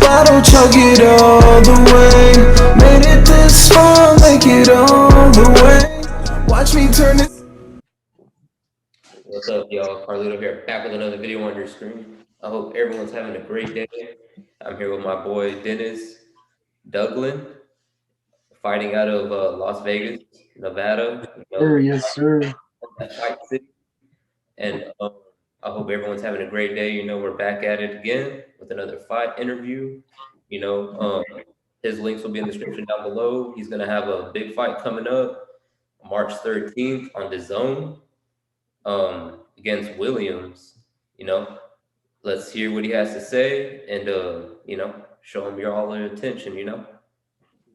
battle, chug it all the way. Made it this far, make it all the way. Watch me turn it. What's up, y'all? Carlito here, back with another video on your screen. I hope everyone's having a great day. I'm here with my boy Denis Douglin, fighting out of Las Vegas, Nevada. Yes, sir. That fight city. And I hope everyone's having a great day. We're back at it again with another fight interview. His links will be in the description down below. He's gonna have a big fight coming up March 13th on DAZN against Williams. Let's hear what he has to say and show him all the attention.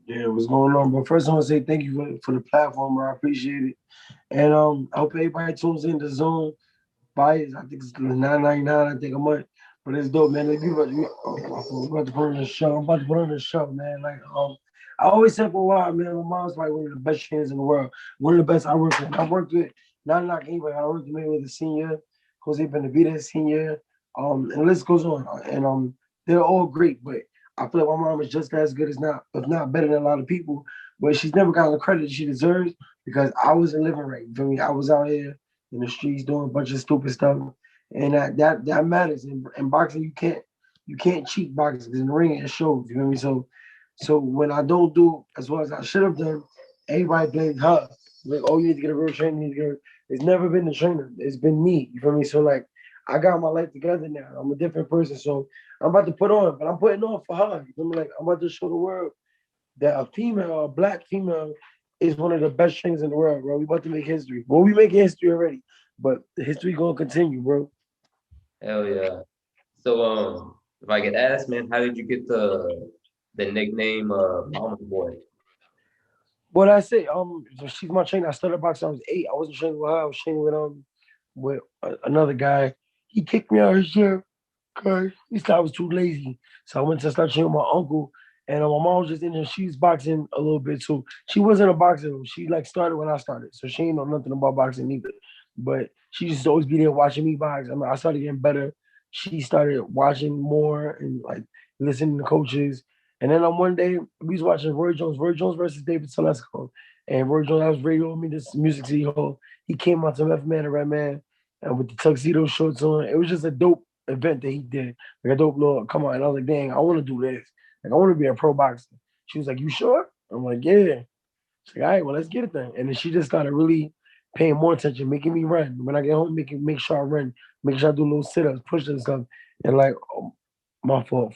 Yeah, what's going on? But first, I want to say thank you for the platform, bro. I appreciate it. And I hope everybody tunes in the Zone. Buy it. I think it's $9.99. I think a month. But it's dope, man. Like, we're about to put on the show. I'm about to put on the show, man. I always said for a while, man, my mom's like one of the best trainers in the world. One of the best I worked with. I worked with, not like anybody. I worked with Mayweather Senior, Jose Benavidez Senior, and the list goes on. And they're all great, but I feel like my mom is just as good as not, if not better than a lot of people. But she's never gotten the credit she deserves because I wasn't living right. You feel me? I was out here in the streets doing a bunch of stupid stuff, and that matters. In boxing, you can't cheat boxing because in the ring it shows. You know what I mean? So when I don't do as well as I should have done, everybody blames her. Like, oh, you need to get a real trainer. You need to get It's never been the trainer. It's been me. You feel me? So like, I got my life together now. I'm a different person. So I'm about to put on, but I'm putting on for her. You feel me? Like, I'm about to show the world that a female, a black female, is one of the best things in the world, bro. We about to make history. Well, we making history already, but the history gonna continue, bro. Hell yeah. So if I get asked, man, how did you get the nickname Mama's Boy? What I say, so she's my trainer. I started boxing when I was 8. I wasn't training with her. I was training with another guy. He kicked me out of his gym because he said I was too lazy. So I went to start training with my uncle. And my mom was just in there. She was boxing a little bit too. She wasn't a boxer. She like started when I started. So she ain't know nothing about boxing either. But she used to always be there watching me box. I mean, I started getting better. She started watching more and like listening to coaches. And then on one day, we was watching Roy Jones versus David Telesco. And Roy Jones, I was radio with me, this music CEO. He came out to Meth Man and Red Man and with the tuxedo shorts on. It was just a dope event that he did. Like a dope little come on. And I was like, dang, I want to do this. Like, I want to be a pro boxer. She was like, you sure? I'm like, yeah. She's like, all right, well, let's get it then. And then she just started really paying more attention, making me run. When I get home, make sure I run, make sure I do little sit-ups, push and stuff. And like, oh, my fault.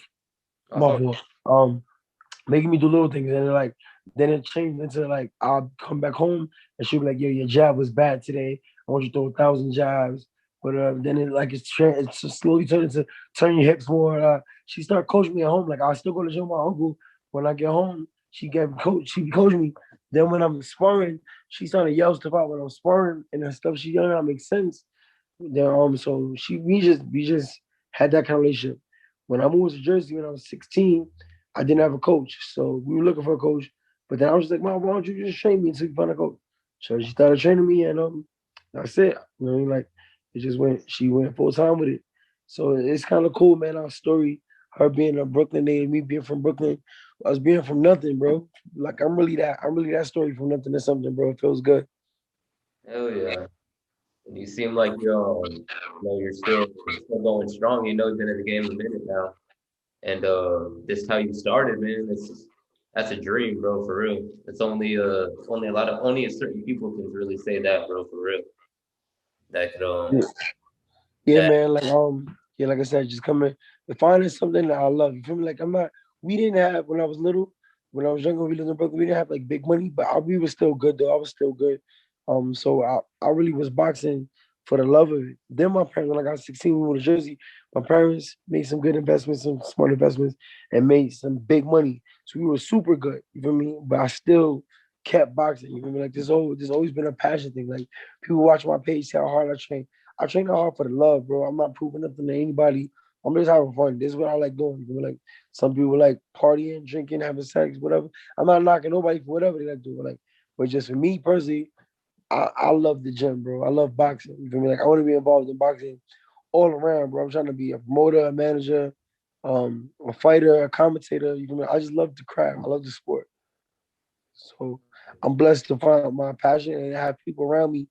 My fault. Making me do little things. And then it changed into like, I'll come back home and she'll be like, yo, your jab was bad today. I want you to throw 1,000 jabs. But then it's just slowly turned into turn your hips more. She started coaching me at home. Like I still go to gym with my uncle. When I get home, she be coaching me. Then when I'm sparring, she started yell stuff out when I'm sparring and the stuff she yelling out makes sense. Then so we just had that kind of relationship. When I moved to Jersey when I was 16, I didn't have a coach. So we were looking for a coach. But then I was just like, Mom, why don't you just train me until you find a coach? So she started training me and that's it. You know what I mean? Like she went full time with it. So it's kind of cool, man. Our story, her being a Brooklyn native, me being from Brooklyn, I was being from nothing, bro. Like I'm really that story from nothing to something, bro. It feels good. Hell yeah. And you seem like you're still going strong. Been in the game a minute now. And this is how you started, man. That's a dream, bro, for real. It's only a certain people can really say that, bro, for real. That could Yeah, that man. Yeah, like I said, just coming to finding something that I love. You feel me? Like I'm not. We didn't have when I was little, when I was younger. We lived in Brooklyn. We didn't have like big money, but we was still good though. I was still good. So I really was boxing for the love of it. Then my parents, when I got 16, we moved to Jersey. My parents made some good investments, some smart investments, and made some big money. So we were super good. You feel me? But I still kept boxing. You feel me? Like there's always been a passion thing. Like people watch my page, see how hard I train. I train hard for the love, bro. I'm not proving nothing to anybody. I'm just having fun. This is what I like doing. You know, like some people like partying, drinking, having sex, whatever. I'm not knocking nobody for whatever they like to do. But just for me personally, I love the gym, bro. I love boxing. You feel me? Like I want to be involved in boxing all around, bro. I'm trying to be a promoter, a manager, a fighter, a commentator. You know, I just love the craft. I love the sport. So I'm blessed to find my passion and have people around me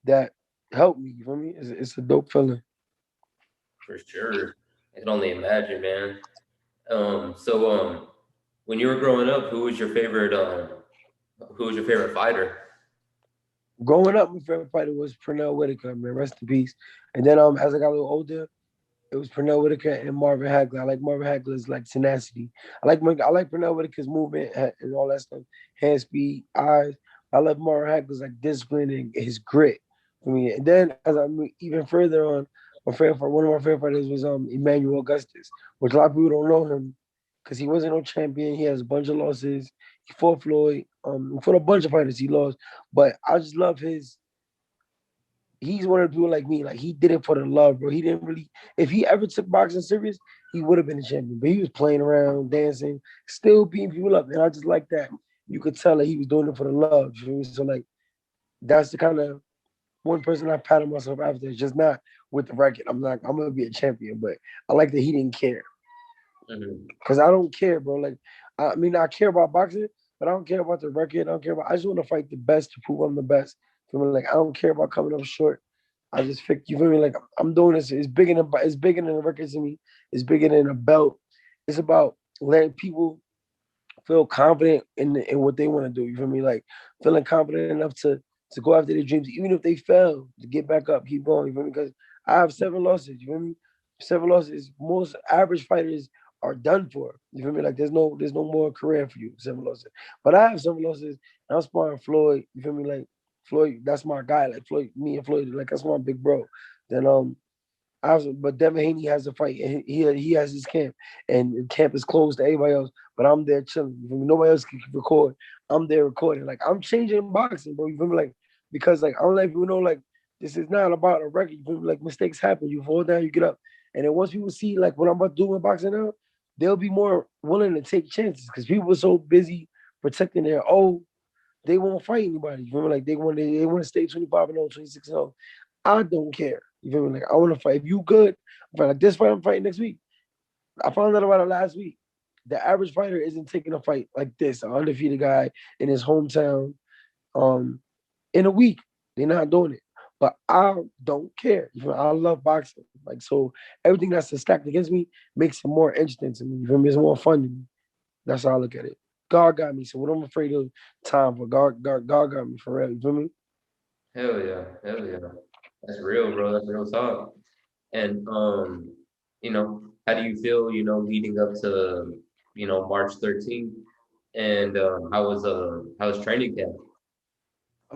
that help me. You feel me? It's a dope feeling. For sure. I can only imagine, man. So when you were growing up, who was your favorite fighter? Growing up, my favorite fighter was Pernell Whitaker, man. Rest in peace. And then as I got a little older, it was Pernell Whitaker and Marvin Hagler. I like Marvin Hagler's like tenacity. I like Pernell Whitaker's movement and all that stuff, hand speed, eyes. I love Marvin Hagler's like discipline and his grit. I mean, and then as I move even further on, one of my favorite fighters was Emmanuel Augustus, which a lot of people don't know him because he wasn't no champion. He has a bunch of losses. He fought Floyd. He fought a bunch of fighters he lost, but I just love his he's one of the people like me. Like he did it for the love, bro. He didn't really. If he ever took boxing serious, he would have been a champion. But he was playing around, dancing, still beating people up, and I just like that. You could tell that he was doing it for the love. You know? So like that's the kind of one person I patted myself after. Just not with the record. I'm not. I'm gonna be a champion, but I like that he didn't care Mhm. because I don't care, bro. Like I mean, I care about boxing, but I don't care about the record. I don't care about. I just want to fight the best to prove I'm the best. You know, like I don't care about coming up short. I just feel you feel me like I'm doing this. It's bigger than the records to me. It's bigger than a belt. It's about letting people feel confident in what they want to do. You feel me? Like feeling confident enough to go after their dreams, even if they fail, to get back up, keep going. You feel me? Because I have 7 losses. You feel me? 7 losses. Most average fighters are done for. You feel me? Like there's no more career for you. 7 losses. But I have 7 losses. And I'm sparring Floyd. You feel me? Like Floyd, that's my guy. Like Floyd, me and Floyd, like that's my big bro. Then but Devin Haney has a fight, and he has his camp, and the camp is closed to everybody else. But I'm there chilling. You feel me? Nobody else can record. I'm there recording. Like I'm changing boxing, bro. You feel me? Like because like I'm letting people know like this is not about a record. You feel me? Like mistakes happen. You fall down, you get up. And then once people see like what I'm about to do in boxing now, they'll be more willing to take chances because people are so busy protecting their they won't fight anybody. You feel me? Like they want to stay 25-0, 26-0. I don't care. You feel me? Like I want to fight. If you good, like this fight I'm fighting next week. I found out about it last week. The average fighter isn't taking a fight like this, an undefeated guy in his hometown, um, in a week. They're not doing it. But I don't care. You feel me? I love boxing. Like so everything that's stacked against me makes it more interesting to me. You feel me? It's more fun to me. That's how I look at it. God got me. So what I'm afraid of time for God got me for real. You feel me? Hell yeah, hell yeah. That's real, bro. That's real talk. And how do you feel, leading up to, March 13th? And how was training camp?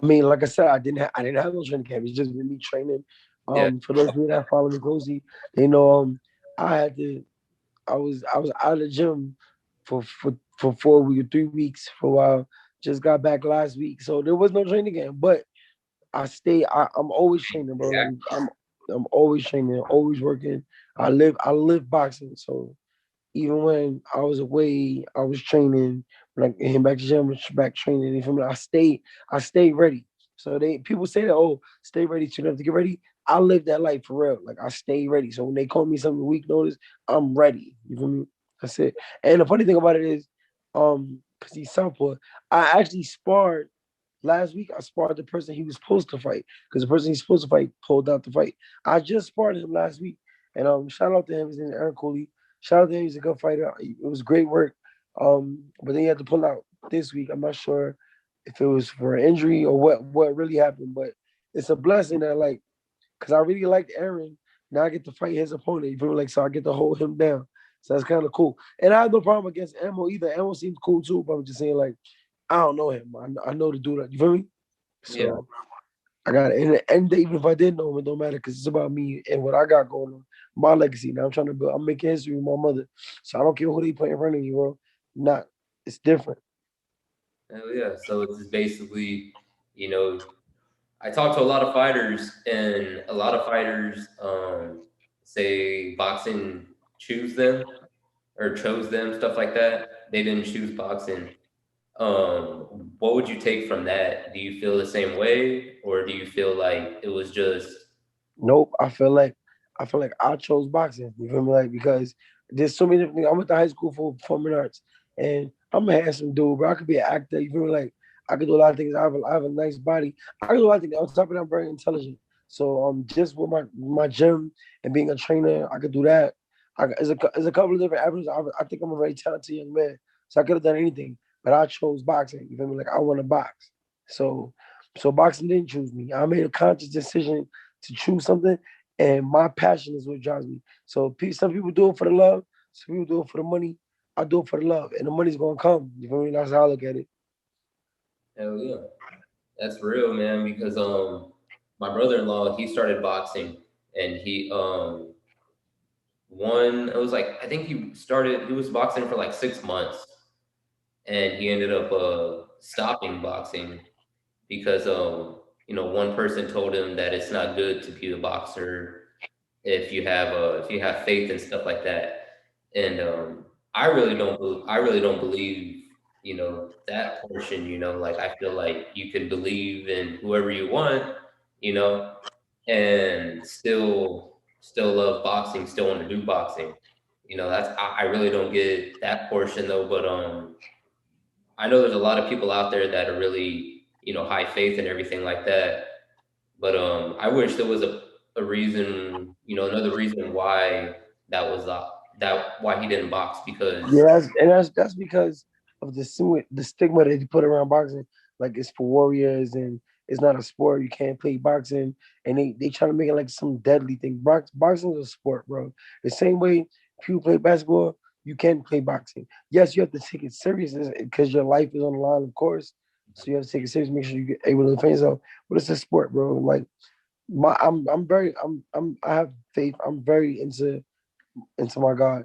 I mean, like I said, I didn't have no training camp. It's just been me training. Yeah, For those people that follow me closely, they know I had to I was out of the gym for 4 weeks, 3 weeks for a while. Just got back last week, so there was no training camp. But I'm always training, bro. yeah, Like I'm always training, always working. I live boxing, so even when I was away, I was training. When I came back to gym, I was back training. You feel me? I stayed ready. So people say that, oh, stay ready to enough to get ready. I live that life for real. Like I stay ready. So when they call me something week notice, I'm ready. You feel me? That's it. And the funny thing about it is, because he's southpaw, I actually sparred last week. I sparred the person he was supposed to fight because the person he's supposed to fight pulled out the fight. I just sparred him last week, and shout out to him. His name is Aaron Cooley. Shout out to him. He's a good fighter. It was great work. But then he had to pull out this week. I'm not sure if it was for an injury or what really happened, but it's a blessing that like because I really liked Aaron. Now I get to fight his opponent. You feel me? Like so I get to hold him down. So that's kind of cool. And I have no problem against Ammo either. Ammo seems cool too, but I'm just saying like I don't know him. I know the dude. You feel me? yeah. So I got it. And even if I did know him, it don't matter because it's about me and what I got going on. My legacy. Now I'm trying to build. I'm making history with my mother. So I don't care who they put in front of me, bro. Not. It's different. Hell yeah. So it's just basically, you know, I talk to a lot of fighters, and a lot of fighters say boxing choose them or chose them, stuff like that. They didn't choose boxing. What would you take from that? Do you feel the same way, or do you feel like it was just Nope. I feel like I chose boxing. You feel me? Like because there's so many different things. I went to high school for performing arts, and I'm a handsome dude, bro. I could be an actor. You feel me? Like I could do a lot of things. I have a nice body. I can do a lot of things. On top of that, I'm very intelligent. So just with my gym and being a trainer, I could do that. There's a couple of different avenues. I think I'm a very talented young man. So I could have done anything, but I chose boxing. You feel me? Like I want to box. So boxing didn't choose me. I made a conscious decision to choose something, and my passion is what drives me. So some people do it for the love, some people do it for the money. I do it for the love, and the money's gonna come. You feel me? That's how I look at it. Hell yeah, that's real, man. Because my brother-in-law, he started boxing, and he won. It was like, I think he was boxing for like 6 months, and he ended up stopping boxing because one person told him that it's not good to be a boxer if you have faith and stuff like that. And I really don't believe that portion. Like I feel like you can believe in whoever you want, you know, and still love boxing, still want to do boxing. That's I really don't get that portion though. But I know there's a lot of people out there that are really high faith and everything like that. But I wish there was a reason, another reason why why he didn't box Yeah, because that's because of the stigma that you put around boxing. Like it's for warriors and it's not a sport. You can't play boxing, and they try to make it like some deadly thing. Boxing is a sport, bro. The same way people play basketball, you can play boxing. Yes, you have to take it serious because your life is on the line, of course. So you have to take it serious, make sure you get able to defend yourself. But it's a sport, bro. Like I have faith. I'm very into my God.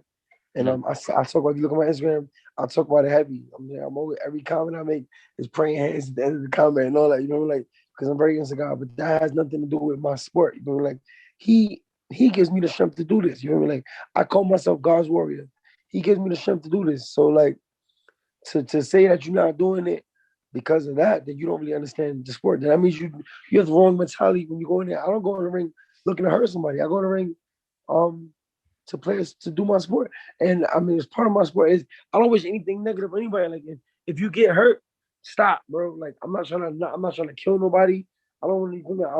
And mm, I talk about, if you look at my Instagram, I talk about it heavy. I'm always, every comment I make is praying hands at the end of the comment and all that, like, because I'm very into God, but that has nothing to do with my sport. You know, like he he gives me the strength to do this. You know what I mean? Like I call myself God's warrior. He gives me the strength to do this. So like to say that you're not doing it because of that, then you don't really understand the sport. That means you have the wrong mentality when you go in there. I don't go in the ring looking to hurt somebody. I go in the ring um to do my sport. And I mean, it's part of my sport is I don't wish anything negative for anybody. Like if you get hurt, stop, bro. Like I'm not trying to kill nobody. I don't want to. I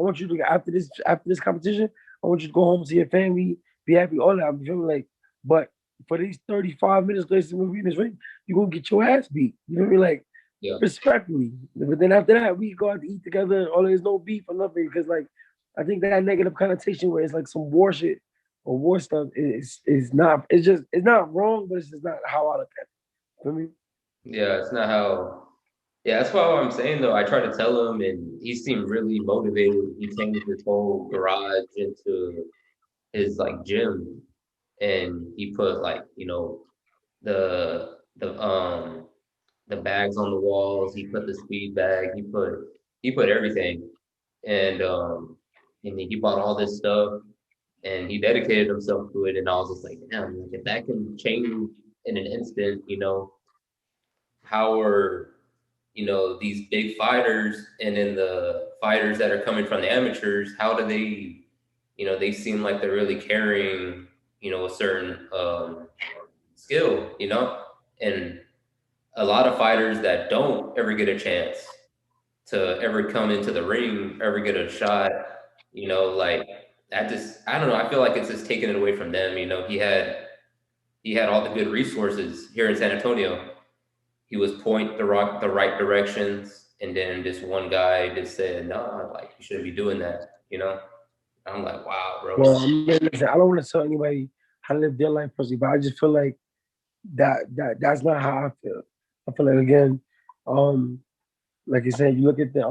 want you to after this competition. I want you to go home, see your family, be happy, all that. I'm feeling like, but for these 35 minutes, listen to me in this ring, you gonna get your ass beat. You know what I mean? Like yeah. respectfully. But then after that, we go out to eat together. All there's no beef or nothing because like I think that negative connotation where it's like some war shit or war stuff is not. It's not wrong, but it's just not how I look at it. For me, Yeah, it's not how. Yeah, that's why I'm saying though. I tried to tell him, and he seemed really motivated. He changed his whole garage into his like gym, and he put like the the bags on the walls. He put the speed bag. He put everything, and he bought all this stuff, and he dedicated himself to it. And I was just like, damn, like, if that can change in an instant, how are these big fighters and then the fighters that are coming from the amateurs, how do they they seem like they're really carrying a certain skill, and a lot of fighters that don't ever get a chance to ever come into the ring, ever get a shot, like that just I don't know, I feel like it's just taking it away from them. He had all the good resources here in San Antonio. He was point the right directions, and then this one guy just said, "No, like you shouldn't be doing that." I'm like, wow, bro. well, I mean, listen, I don't want to tell anybody how to live their life personally, but I just feel like that's not how I feel. I feel like again, um, like you said, you look at the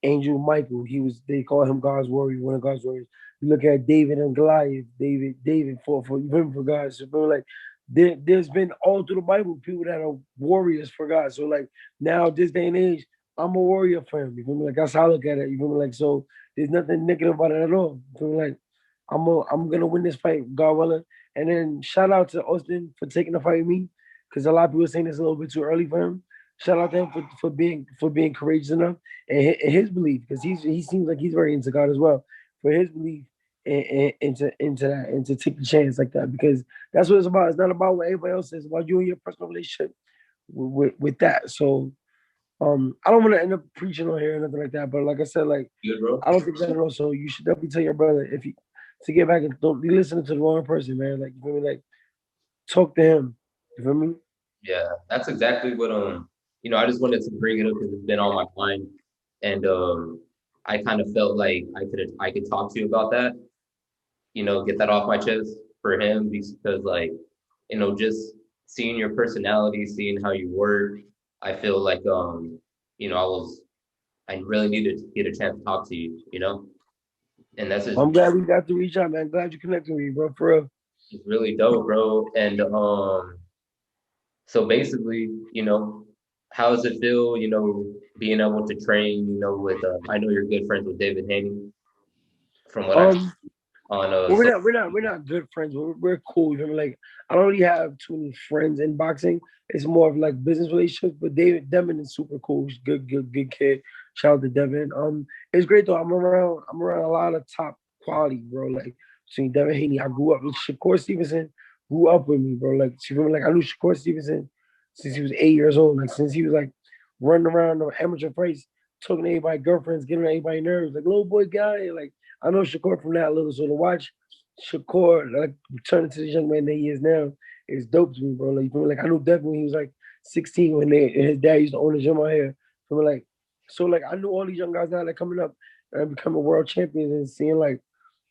Angel Michael. They call him God's warrior, one of God's warriors. You look at David and Goliath. David fought for God. So bro, like there's been all through the Bible people that are warriors for God. So like now this day and age, I'm a warrior for him. You feel me? Like that's how I look at it. You feel me? Like so there's nothing negative about it at all. You feel me? Like I'm gonna win this fight, God willing. And then shout out to Austin for taking the fight with me. Because a lot of people are saying it's a little bit too early for him. Shout out to him for being courageous enough and his belief, because he seems like he's very into God as well. For his belief and to take the chance like that, because that's what it's about. It's not about what everybody else says. It's about you and your personal relationship with that. So I don't want to end up preaching on here or nothing like that. But like I said, like Good, bro. I don't think that at all. So you should definitely tell your brother if you to get back and don't be listening to the wrong person, man. Like you feel me? Like talk to him. You feel me? Yeah, that's exactly what I just wanted to bring it up because it's been on my mind, and I kind of felt like I could talk to you about that, get that off my chest for him because like, just seeing your personality, seeing how you work, I feel like I really needed to get a chance to talk to you, and that's just I'm glad we got to reach out, man. Glad you connected with me, bro. For real. it's really dope, bro. And so basically, how does it feel, being able to train, with I know you're good friends with David Haney from what I Um, on well, so we're not good friends. We're cool. You know, like I don't really have too many friends in boxing. It's more of like business relationships. But David Devin is super cool. He's good kid. Shout out to Devin. It's great though. I'm around a lot of top quality, bro. Like between Devin Haney, I grew up with Shakur Stevenson. Grew up with me, bro. Like you feel me? Like I knew Shakur Stevenson since he was 8 years old. Like since he was like running around on amateur fights, talking to everybody girlfriends, getting on everybody nerves. Like little boy guy. Like I know Shakur from that little, so to watch Shakur like turn into the young man that he is now is dope to me, bro. Like, you feel me? Like I knew Devin when he was like 16 when his dad used to own a gym out here. So like, I knew all these young guys now that coming up and becoming world champions and seeing like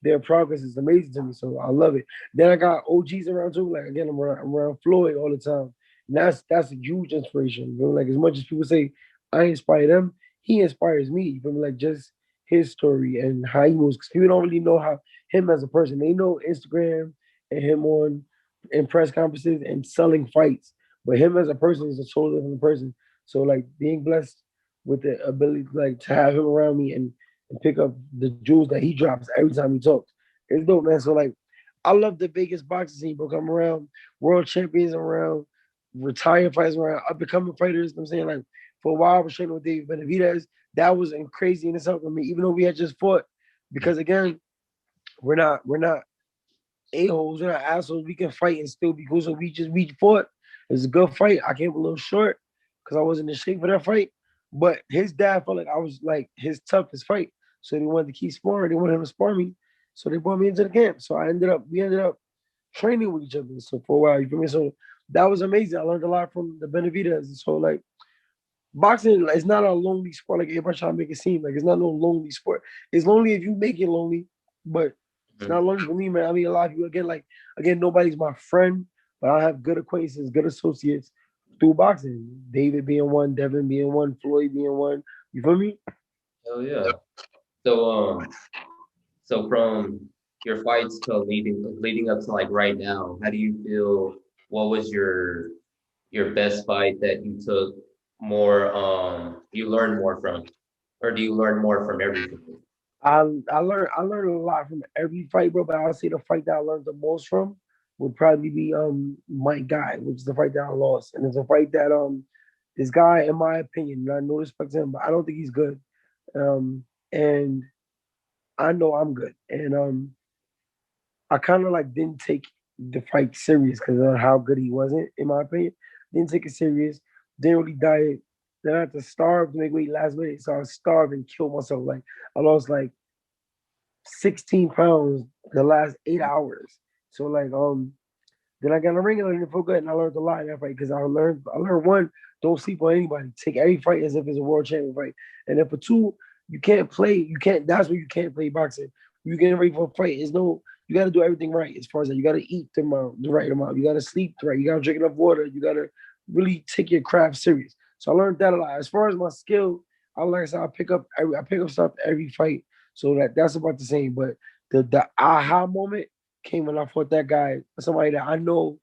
their progress is amazing to me. So I love it. Then I got OGs around too. Like again, I'm around Floyd all the time. And that's a huge inspiration. You know? Like as much as people say I inspire them, he inspires me. You feel me? Like just his story and how he moves. Because people don't really know how him as a person. They know Instagram and him on in press conferences and selling fights. But him as a person is a totally different person. So like being blessed with the ability like to have him around me and pick up the jewels that he drops every time he talks. It's dope, man. So like I love the Vegas boxing scene, bro. Come around, world champions around, retired fighters around, up and coming fighters. You know what I'm saying? Like for a while I was training with David Benavidez. That was crazy in itself for me, even though we had just fought. Because again, we're not a-holes, we're not assholes. We can fight and still be cool. So we fought. It was a good fight. I came a little short because I wasn't in shape for that fight. But his dad felt like I was like his toughest fight. So they wanted to keep sparring. They wanted him to spar me. So they brought me into the camp. So we ended up training with each other. So for a while, you feel me? So that was amazing. I learned a lot from the Benavides. So like boxing is not a lonely sport like everybody trying to make it seem. Like it's not no lonely sport. It's lonely if you make it lonely, but it's Mhm. not lonely for me, man. I mean, a lot of people again, nobody's my friend, but I have good acquaintances, good associates through boxing. David being one, Devin being one, Floyd being one. You feel me? hell yeah. So so from your fights to leading up to like right now, how do you feel? What was your best fight that you took more you learned more from, or do you learn more from everything? I learned a lot from every fight, bro. But I'll say the fight that I learned the most from would probably be Mike Guy, which is the fight that I lost, and it's a fight that this guy, in my opinion, and I no respect to him, but I don't think he's good. And I know I'm good, and I kind of like didn't take the fight serious because of how good he wasn't, in my opinion. Didn't take it serious. Didn't really diet. Then I had to starve to make weight last minute, so I starved and killed myself. Like I lost like 16 pounds the last 8 hours. So like then I got in the ring and I didn't feel good and I learned a lot in that fight because I learned one, don't sleep on anybody. Take every fight as if it's a world champion fight. And then for two, you can't that's where you can't play boxing. When you getting ready for a fight, you gotta do everything right as far as that. You gotta eat the right amount, you gotta sleep the right, you gotta drink enough water, you gotta really take your craft serious. So I learned that a lot. As far as my skill, like I said, I pick up stuff every fight. So that's about the same. But the aha moment came when I fought that guy, somebody that I know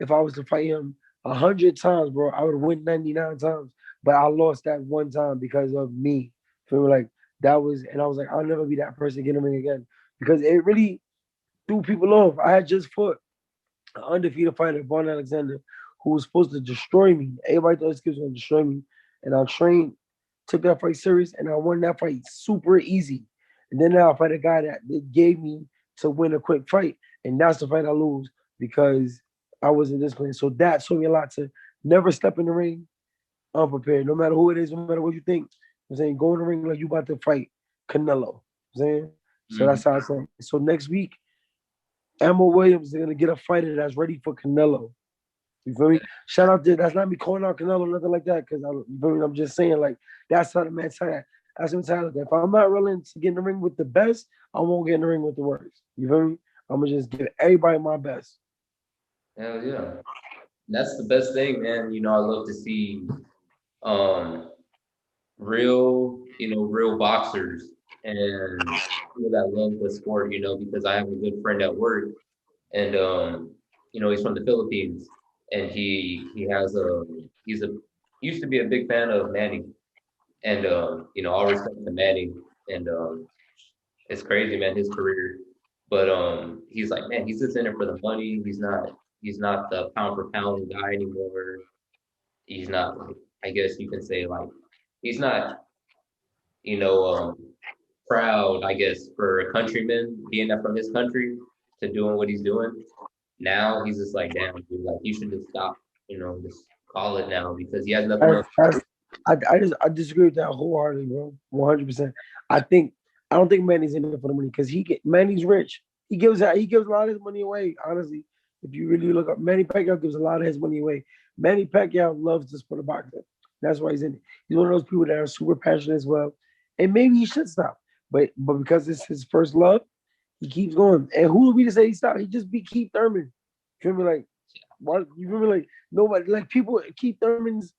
if I was to fight him 100 times, bro, I would win 99 times. But I lost that one time because of me. Feel me? Like that was, and I was like, I'll never be that person getting ring again because it really threw people off. I had just fought an undefeated fighter, Vaughn Alexander, who was supposed to destroy me. Everybody thought this kid was going to destroy me, and I trained, took that fight serious, and I won that fight super easy. And then now I fight a guy that gave me to win a quick fight, and that's the fight I lose because I wasn't disciplined. So that taught me a lot to never step in the ring unprepared, no matter who it is, no matter what you think. I'm saying go in the ring like you about to fight Canelo. I'm saying so that's how I say. So next week, Emma Williams is gonna get a fighter that's ready for Canelo. You feel me? Shout out to that's not me calling out Canelo or nothing like that because I'm just saying like that's how the mentality. That's the mentality. If I'm not willing to get in the ring with the best, I won't get in the ring with the worst. You feel me? I'm gonna just give everybody my best. Hell yeah. That's the best thing, man. You know, I love to see real boxers and people that love the sport, you know, because I have a good friend at work and he's from the Philippines and he used to be a big fan of Manny. And all respect to Manny and it's crazy, man, his career. But he's like, man, he's just in it for the money. He's not the pound for pound guy anymore. He's not like, I guess you can say like he's not, proud, I guess, for a countryman being that from his country to doing what he's doing. Now he's just like, damn, dude, like you should just stop, just call it now because he has nothing else. I disagree with that wholeheartedly, bro. 100%. I don't think Manny's in it for the money because Manny's rich. He gives a lot of his money away. Honestly, if you really look up, Manny Pacquiao gives a lot of his money away. Manny Pacquiao loves the sport of boxing. That's why he's in it. He's one of those people that are super passionate as well. And maybe he should stop, but because it's his first love, he keeps going. And who would be to say he stopped? He just beat Keith Thurman. You feel me? Like, what? You feel me? Like nobody, like people, Keith Thurman's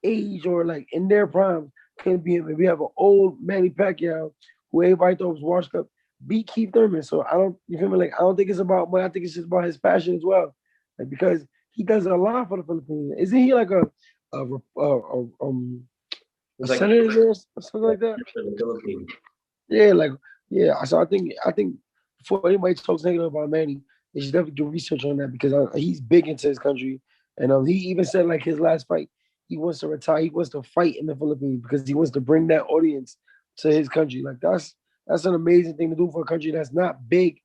age or like in their prime can be him. If we have an old Manny Pacquiao who everybody thought was washed up, beat Keith Thurman. So you feel me? Like I don't think it's about money. I think it's just about his passion as well. Like because he does a lot for the Philippines. Isn't he like a senator or something like that? For the Philippines. Yeah. So I think before anybody talks negative about Manny, they should definitely do research on that because he's big into his country, and he even said like his last fight, he wants to retire. He wants to fight in the Philippines because he wants to bring that audience to his country. Like that's an amazing thing to do for a country that's not big.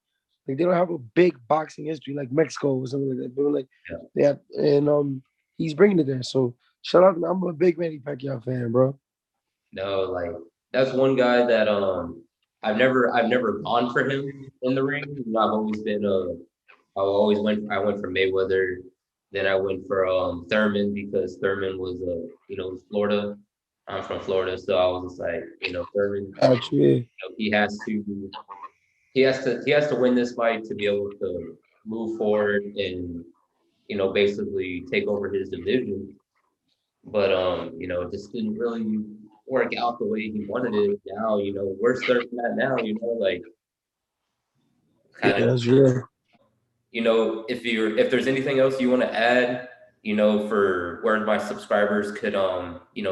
Like they don't have a big boxing history like Mexico or something like that. But like he's bringing it there. So shout out to me. I'm a big Manny Pacquiao fan, bro. No, like that's one guy that I've never gone for him in the ring. I've always been I went for Mayweather, then I went for Thurman because Thurman was Florida. I'm from Florida, so I was just like, Thurman. Actually, he has to win this fight to be able to move forward and basically take over his division. But it just didn't really work out the way he wanted it. Now, where's Thurman at now? Like kind of. That's real. If there's anything else you want to add, for where my subscribers could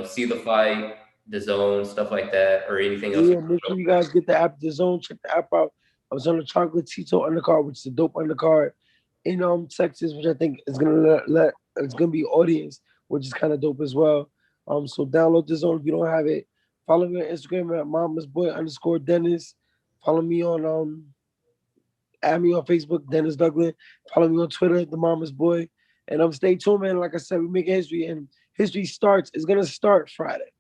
see the fight, DAZN, stuff like that, or anything else. Yeah, make sure you guys get the app, DAZN, check the app out. I was on the Chocolatito undercard, which is a dope undercard in Texas, which I think is gonna it's gonna be audience, which is kind of dope as well. So download DAZN if you don't have it. Follow me on Instagram at mamasboy_Dennis. Follow me on add me on Facebook, Denis Douglin. Follow me on Twitter, the Mama's Boy. And stay tuned, man. Like I said, we make history, and history it's gonna start Friday.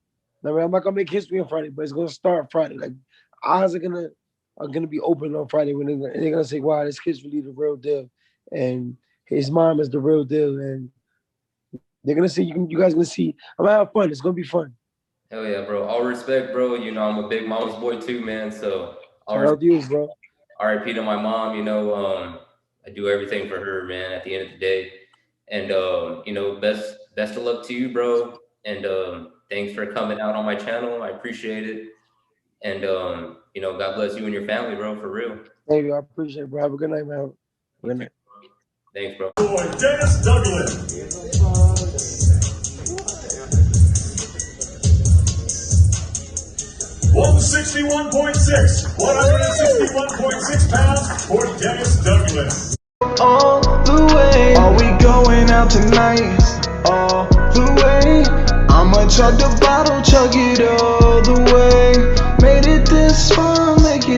I mean, I'm not gonna make history on Friday, but it's gonna start Friday. Like eyes are gonna be open on Friday when they're gonna say, wow, this kid's really the real deal. And his mom is the real deal. And they're gonna see you guys gonna see. I'm gonna have fun. It's gonna be fun. Hell yeah, bro. All respect, bro. I'm a big mama's boy too, man. So shout out to you, bro. RIP to my mom, I do everything for her, man, at the end of the day. And best of luck to you, bro. And thanks for coming out on my channel. I appreciate it. And God bless you and your family, bro, for real. Thank you. I appreciate it, bro. Have a good night, man. Good night. Thanks, bro. Boy, Denis Douglin. 161.6 pounds for Denis Douglin. All the way, are we going out tonight? All the way, I'ma chug the bottle, chug it all the way.